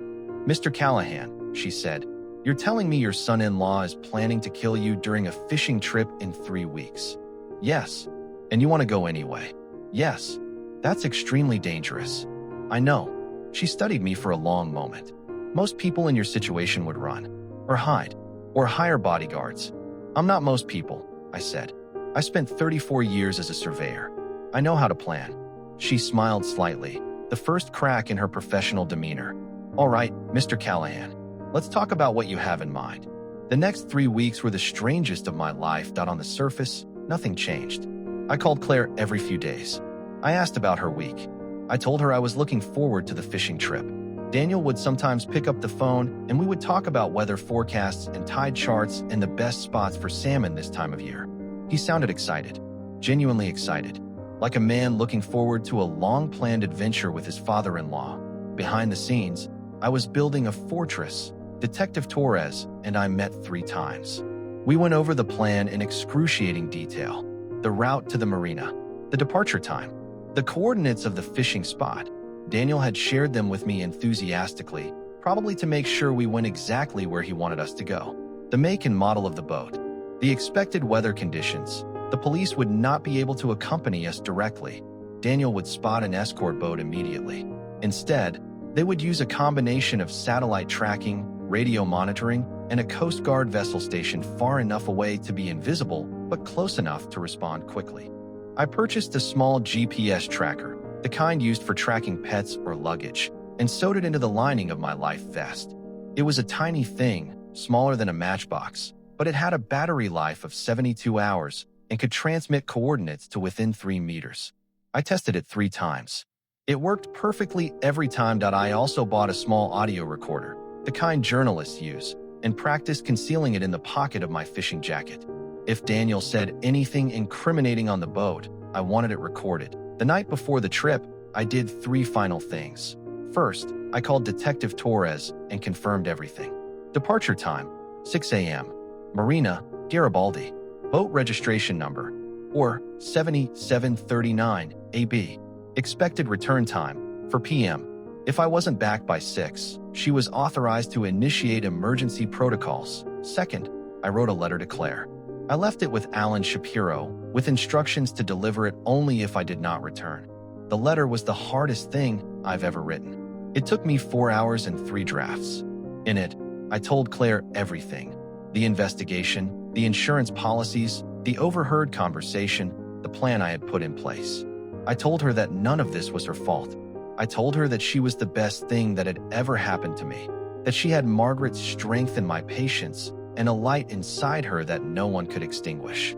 Mr. Callahan, she said, you're telling me your son-in-law is planning to kill you during a fishing trip in 3 weeks? Yes. And you want to go anyway? Yes. That's extremely dangerous. I know. She studied me for a long moment. Most people in your situation would run, or hide, or hire bodyguards. I'm not most people, I said. I spent 34 years as a surveyor. I know how to plan. She smiled slightly, the first crack in her professional demeanor. All right, Mr. Callahan, let's talk about what you have in mind. The next 3 weeks were the strangest of my life. On the surface, nothing changed. I called Claire every few days. I asked about her week. I told her I was looking forward to the fishing trip. Daniel would sometimes pick up the phone and we would talk about weather forecasts and tide charts and the best spots for salmon this time of year. He sounded excited, genuinely excited, like a man looking forward to a long-planned adventure with his father-in-law. Behind the scenes, I was building a fortress. Detective Torres and I met 3 times. We went over the plan in excruciating detail. The route to the marina, the departure time, the coordinates of the fishing spot. Daniel had shared them with me enthusiastically, probably to make sure we went exactly where he wanted us to go. The make and model of the boat, the expected weather conditions. The police would not be able to accompany us directly. Daniel would spot an escort boat immediately. Instead, they would use a combination of satellite tracking, radio monitoring, and a Coast Guard vessel stationed far enough away to be invisible, but close enough to respond quickly. I purchased a small GPS tracker, the kind used for tracking pets or luggage, and sewed it into the lining of my life vest. It was a tiny thing, smaller than a matchbox, but it had a battery life of 72 hours and could transmit coordinates to within 3 meters. I tested it 3 times. It worked perfectly every time. I also bought a small audio recorder, the kind journalists use, and practiced concealing it in the pocket of my fishing jacket. If Daniel said anything incriminating on the boat, I wanted it recorded. The night before the trip, I did 3 final things. First, I called Detective Torres and confirmed everything. Departure time, 6 a.m. Marina, Garibaldi. Boat registration number, or 7739 AB. Expected return time, 4 p.m. If I wasn't back by 6, she was authorized to initiate emergency protocols. Second, I wrote a letter to Claire. I left it with Alan Shapiro, with instructions to deliver it only if I did not return. The letter was the hardest thing I've ever written. It took me 4 hours and 3 drafts. In it, I told Claire everything. The investigation, the insurance policies, the overheard conversation, the plan I had put in place. I told her that none of this was her fault. I told her that she was the best thing that had ever happened to me, that she had Margaret's strength and my patience, and a light inside her that no one could extinguish.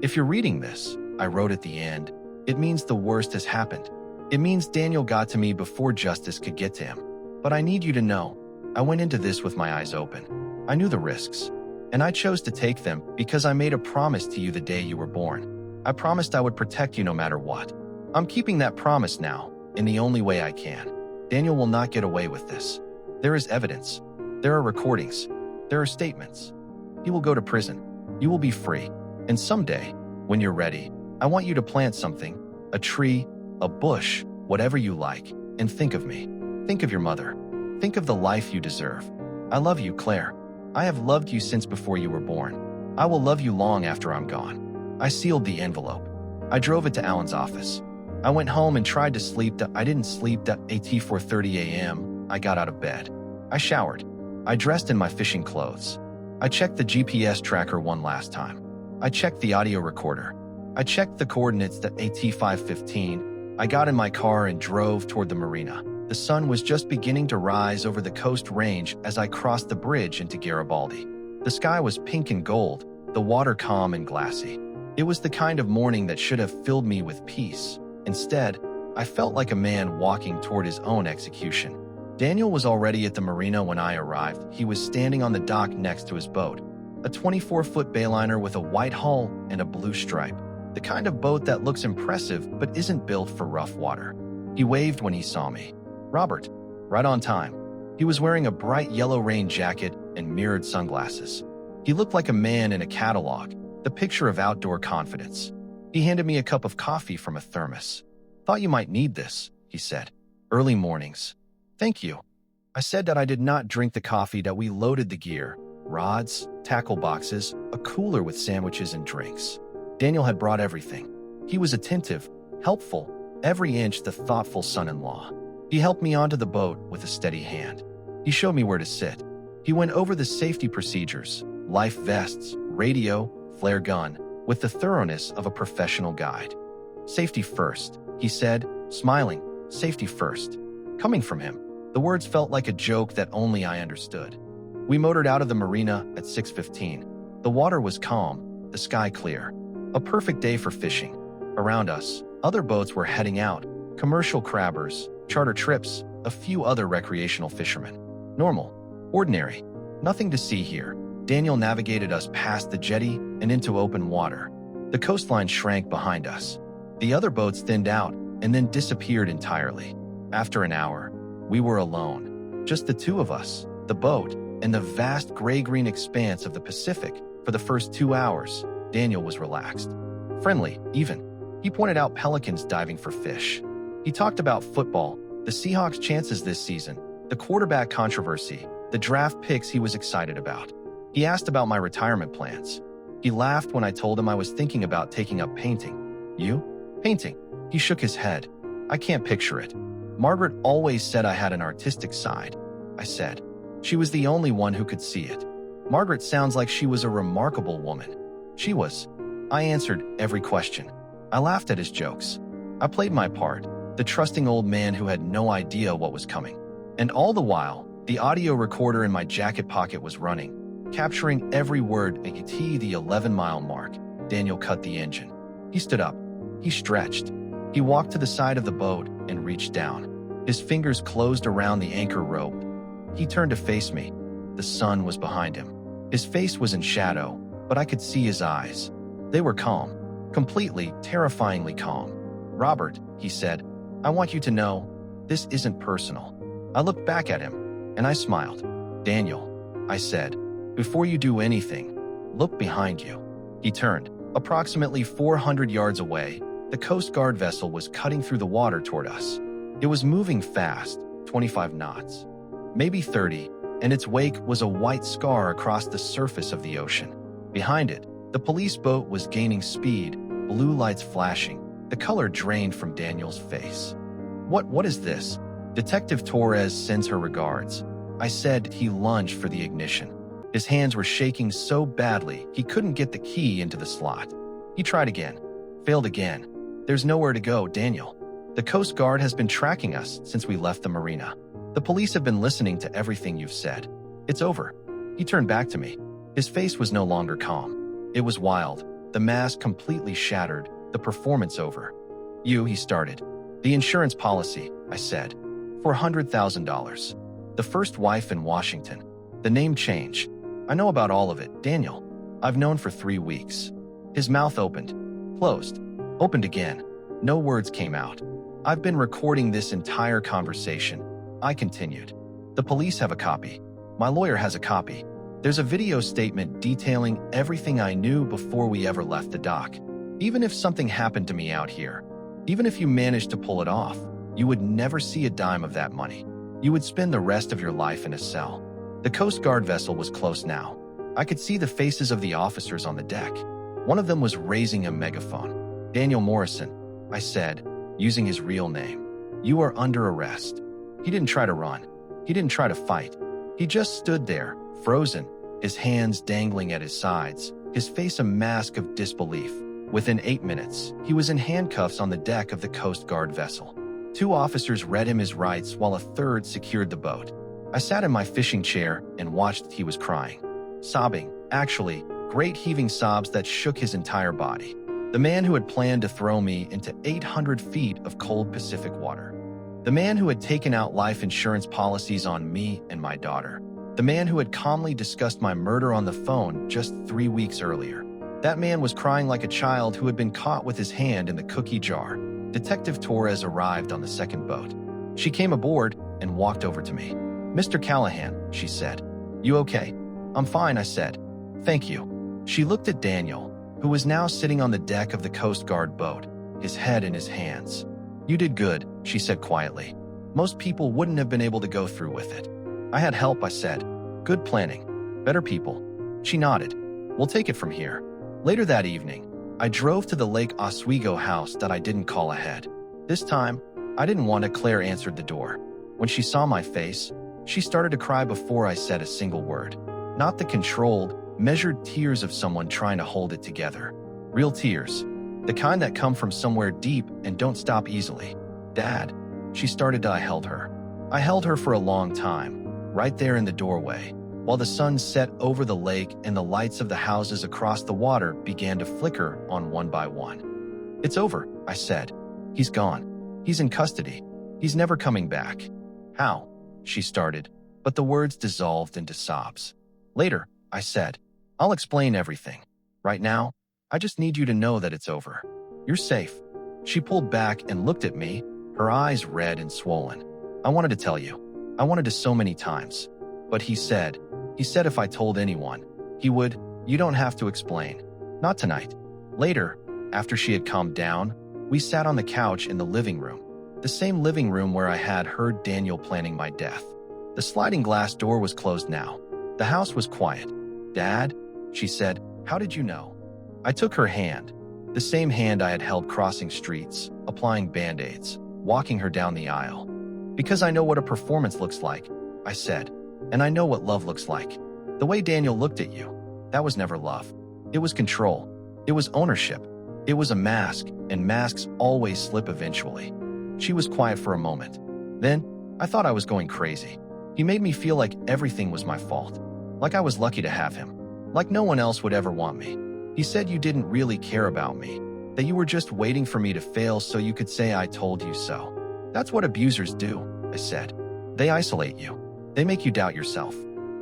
If you're reading this, I wrote at the end, it means the worst has happened. It means Daniel got to me before justice could get to him. But I need you to know, I went into this with my eyes open. I knew the risks, and I chose to take them because I made a promise to you the day you were born. I promised I would protect you no matter what. I'm keeping that promise now, in the only way I can. Daniel will not get away with this. There is evidence. There are recordings. There are statements. He will go to prison. You will be free. And someday, when you're ready, I want you to plant something, a tree, a bush, whatever you like, and think of me. Think of your mother. Think of the life you deserve. I love you, Claire. I have loved you since before you were born. I will love you long after I'm gone. I sealed the envelope. I drove it to Alan's office. I went home and tried to sleep. I didn't sleep at 4:30 a.m. I got out of bed. I showered. I dressed in my fishing clothes. I checked the GPS tracker one last time. I checked the audio recorder. I checked the coordinates at 5:15. I got in my car and drove toward the marina. The sun was just beginning to rise over the coast range as I crossed the bridge into Garibaldi. The sky was pink and gold, the water calm and glassy. It was the kind of morning that should have filled me with peace. Instead, I felt like a man walking toward his own execution. Daniel was already at the marina when I arrived. He was standing on the dock next to his boat, a 24-foot bayliner with a white hull and a blue stripe, the kind of boat that looks impressive but isn't built for rough water. He waved when he saw me. Robert, right on time. He was wearing a bright yellow rain jacket and mirrored sunglasses. He looked like a man in a catalog, the picture of outdoor confidence. He handed me a cup of coffee from a thermos. Thought you might need this, he said. Early mornings. Thank you. I said that I did not drink the coffee, that we loaded the gear, rods, tackle boxes, a cooler with sandwiches and drinks. Daniel had brought everything. He was attentive, helpful, every inch the thoughtful son-in-law. He helped me onto the boat with a steady hand. He showed me where to sit. He went over the safety procedures, life vests, radio, flare gun, with the thoroughness of a professional guide. Safety first, he said, smiling, safety first. Coming from him, the words felt like a joke that only I understood. We motored out of the marina at 6:15. The water was calm, the sky clear. A perfect day for fishing. Around us, other boats were heading out, commercial crabbers, charter trips, a few other recreational fishermen. Normal, ordinary, nothing to see here. Daniel navigated us past the jetty and into open water. The coastline shrank behind us. The other boats thinned out and then disappeared entirely. After an hour, we were alone. Just the two of us, the boat, and the vast gray-green expanse of the Pacific. For the first 2 hours, Daniel was relaxed. Friendly, even. He pointed out pelicans diving for fish. He talked about football, the Seahawks' chances this season, the quarterback controversy, the draft picks he was excited about. He asked about my retirement plans. He laughed when I told him I was thinking about taking up painting. You? Painting? He shook his head. I can't picture it. Margaret always said I had an artistic side, I said. She was the only one who could see it. Margaret sounds like she was a remarkable woman. She was. I answered every question. I laughed at his jokes. I played my part, the trusting old man who had no idea what was coming. And all the while, the audio recorder in my jacket pocket was running, capturing every word. At the 11-mile mark, Daniel cut the engine. He stood up. He stretched. He walked to the side of the boat and reached down. His fingers closed around the anchor rope. He turned to face me. The sun was behind him. His face was in shadow, but I could see his eyes. They were calm, completely, terrifyingly calm. Robert, he said, I want you to know, this isn't personal. I looked back at him, and I smiled. Daniel, I said, before you do anything, look behind you. He turned. Approximately 400 yards away, the Coast Guard vessel was cutting through the water toward us. It was moving fast, 25 knots, maybe 30, and its wake was a white scar across the surface of the ocean. Behind it, the police boat was gaining speed, blue lights flashing, the color drained from Daniel's face. What is this? Detective Torres sends her regards. I said. He lunged for the ignition. His hands were shaking so badly he couldn't get the key into the slot. He tried again, failed again. There's nowhere to go, Daniel. The Coast Guard has been tracking us since we left the marina. The police have been listening to everything you've said. It's over. He turned back to me. His face was no longer calm. It was wild, the mask completely shattered, the performance over. He started. The insurance policy, I said. $400,000. The first wife in Washington. The name change. I know about all of it, Daniel. I've known for 3 weeks. His mouth opened, closed, opened again. No words came out. I've been recording this entire conversation. I continued. The police have a copy. My lawyer has a copy. There's a video statement detailing everything I knew before we ever left the dock. Even if something happened to me out here, even if you managed to pull it off, you would never see a dime of that money. You would spend the rest of your life in a cell. The Coast Guard vessel was close now. I could see the faces of the officers on the deck. One of them was raising a megaphone. Daniel Morrison, I said, using his real name. "You are under arrest." He didn't try to run. He didn't try to fight. He just stood there, frozen, his hands dangling at his sides, his face a mask of disbelief. Within 8 minutes, he was in handcuffs on the deck of the Coast Guard vessel. 2 officers read him his rights while a third secured the boat. I sat in my fishing chair and watched. He was crying. Sobbing, actually, great heaving sobs that shook his entire body. The man who had planned to throw me into 800 feet of cold Pacific water. The man who had taken out life insurance policies on me and my daughter. The man who had calmly discussed my murder on the phone just 3 weeks earlier. That man was crying like a child who had been caught with his hand in the cookie jar. Detective Torres arrived on the second boat. She came aboard and walked over to me. "Mr. Callahan," she said. "You okay?" "I'm fine," I said. "Thank you." She looked at Daniel, who was now sitting on the deck of the Coast Guard boat, his head in his hands. "You did good," she said quietly. "Most people wouldn't have been able to go through with it." "I had help," I said. "Good planning. Better people." She nodded. "We'll take it from here." Later that evening, I drove to the Lake Oswego house that I didn't call ahead. This time, I didn't want it. Claire answered the door. When she saw my face, she started to cry before I said a single word. Not the controlled, measured tears of someone trying to hold it together. Real tears. The kind that come from somewhere deep and don't stop easily. "Dad," she started. I held her. I held her for a long time, right there in the doorway, while the sun set over the lake and the lights of the houses across the water began to flicker on one by one. "It's over," I said. "He's gone. He's in custody. He's never coming back." "How?" she started, but the words dissolved into sobs. "Later," I said. "I'll explain everything. Right now, I just need you to know that it's over. You're safe." She pulled back and looked at me, her eyes red and swollen. "I wanted to tell you. I wanted to so many times. But he said if I told anyone, he would. You don't have to explain. Not tonight." Later, after she had calmed down, we sat on the couch in the living room. The same living room where I had heard Daniel planning my death. The sliding glass door was closed now. The house was quiet. "Dad," she said, "how did you know?" I took her hand, the same hand I had held crossing streets, applying band-aids, walking her down the aisle. "Because I know what a performance looks like," I said. "And I know what love looks like. The way Daniel looked at you, that was never love. It was control. It was ownership. It was a mask, and masks always slip eventually." She was quiet for a moment. Then, I thought I was going crazy. He made me feel like everything was my fault. Like I was lucky to have him. Like no one else would ever want me. He said you didn't really care about me. That you were just waiting for me to fail so you could say I told you so. "That's what abusers do," I said. "They isolate you. They make you doubt yourself.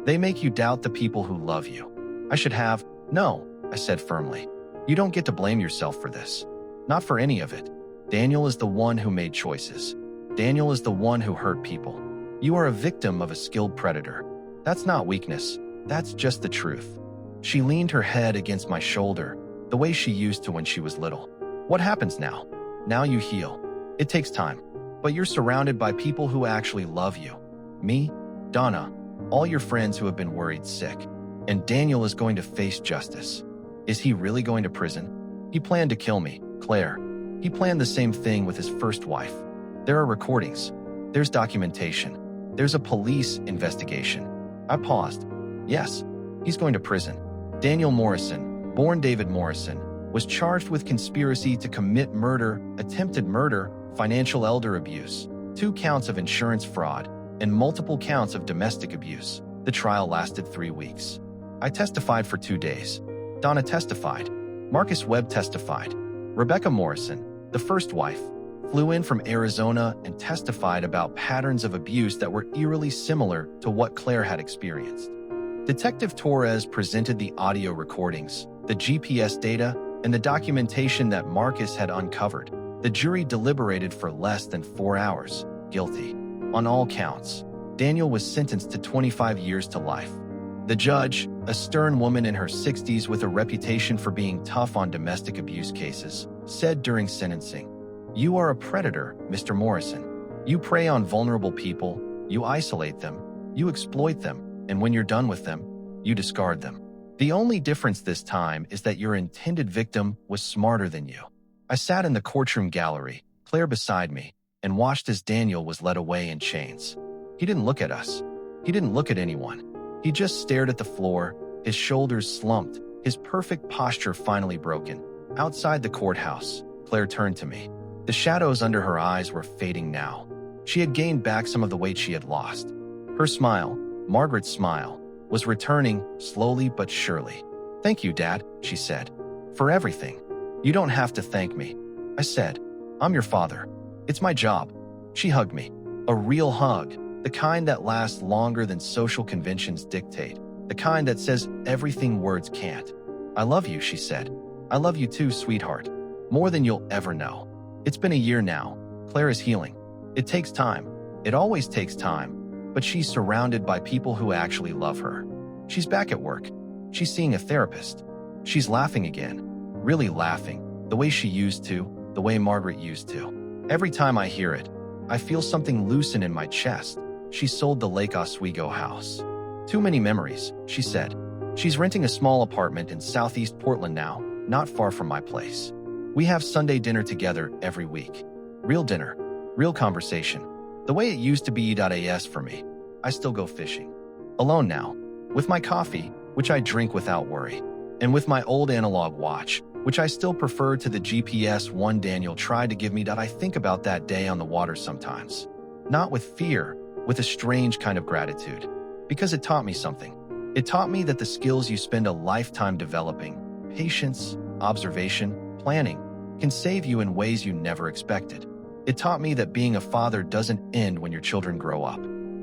They make you doubt the people who love you." "I should have." "No," I said firmly. "You don't get to blame yourself for this. Not for any of it. Daniel is the one who made choices. Daniel is the one who hurt people. You are a victim of a skilled predator. That's not weakness. That's just the truth." She leaned her head against my shoulder, the way she used to when she was little. "What happens now? Now you heal. It takes time. But you're surrounded by people who actually love you. Me, Donna, all your friends who have been worried sick. And Daniel is going to face justice." "Is he really going to prison?" "He planned to kill me, Claire. He planned the same thing with his first wife. There are recordings. There's documentation. There's a police investigation." I paused. "Yes, he's going to prison." Daniel Morrison, born David Morrison, was charged with conspiracy to commit murder, attempted murder, financial elder abuse, 2 counts of insurance fraud, and multiple counts of domestic abuse. The trial lasted 3 weeks. I testified for 2 days. Donna testified. Marcus Webb testified. Rebecca Morrison, the first wife, flew in from Arizona and testified about patterns of abuse that were eerily similar to what Claire had experienced. Detective Torres presented the audio recordings, the GPS data, and the documentation that Marcus had uncovered. The jury deliberated for less than 4 hours. Guilty. On all counts. Daniel was sentenced to 25 years to life. The judge, a stern woman in her 60s with a reputation for being tough on domestic abuse cases, said during sentencing, "You are a predator, Mr. Morrison. You prey on vulnerable people, you isolate them, you exploit them, and when you're done with them, you discard them. The only difference this time is that your intended victim was smarter than you." I sat in the courtroom gallery, Claire beside me, and watched as Daniel was led away in chains. He didn't look at us. He didn't look at anyone. He just stared at the floor, his shoulders slumped, his perfect posture finally broken. Outside the courthouse, Claire turned to me. The shadows under her eyes were fading now. She had gained back some of the weight she had lost. Her smile, Margaret's smile, was returning slowly but surely. "Thank you, Dad," she said, "for everything." "You don't have to thank me," I said. "I'm your father. It's my job." She hugged me. A real hug, the kind that lasts longer than social conventions dictate, the kind that says everything words can't. "I love you," she said. "I love you too, sweetheart. More than you'll ever know." It's been a year now. Claire is healing. It takes time. It always takes time. But she's surrounded by people who actually love her. She's back at work. She's seeing a therapist. She's laughing again. Really laughing. The way she used to. The way Margaret used to. Every time I hear it, I feel something loosen in my chest. She sold the Lake Oswego house. "Too many memories," she said. She's renting a small apartment in southeast Portland now, not far from my place. We have Sunday dinner together every week. Real dinner. Real conversation. The way it used to be E.as for me. I still go fishing. Alone now. With my coffee, which I drink without worry. And with my old analog watch, which I still prefer to the GPS one Daniel tried to give me. I think about that day on the water sometimes. Not with fear, with a strange kind of gratitude. Because it taught me something. It taught me that the skills you spend a lifetime developing, patience, observation, planning, can save you in ways you never expected. It taught me that being a father doesn't end when your children grow up.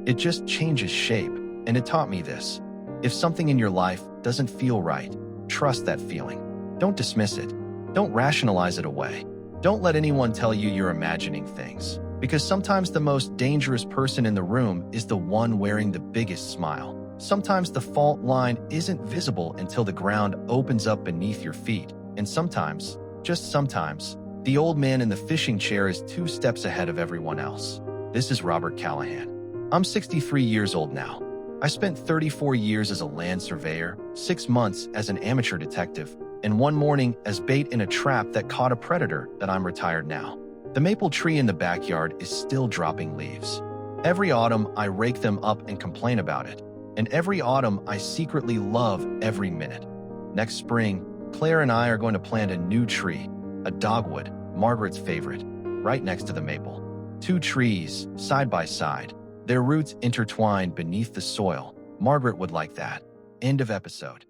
It just changes shape, and it taught me this. If something in your life doesn't feel right, trust that feeling. Don't dismiss it. Don't rationalize it away. Don't let anyone tell you you're imagining things, because sometimes the most dangerous person in the room is the one wearing the biggest smile. Sometimes the fault line isn't visible until the ground opens up beneath your feet, and sometimes, just sometimes, the old man in the fishing chair is 2 steps ahead of everyone else. This is Robert Callahan. I'm 63 years old now. I spent 34 years as a land surveyor, 6 months as an amateur detective, and 1 morning as bait in a trap that caught a predator that I'm retired now. The maple tree in the backyard is still dropping leaves. Every autumn, I rake them up and complain about it. And every autumn, I secretly love every minute. Next spring, Claire and I are going to plant a new tree, a dogwood, Margaret's favorite, right next to the maple. 2 trees, side by side, their roots intertwined beneath the soil. Margaret would like that. End of episode.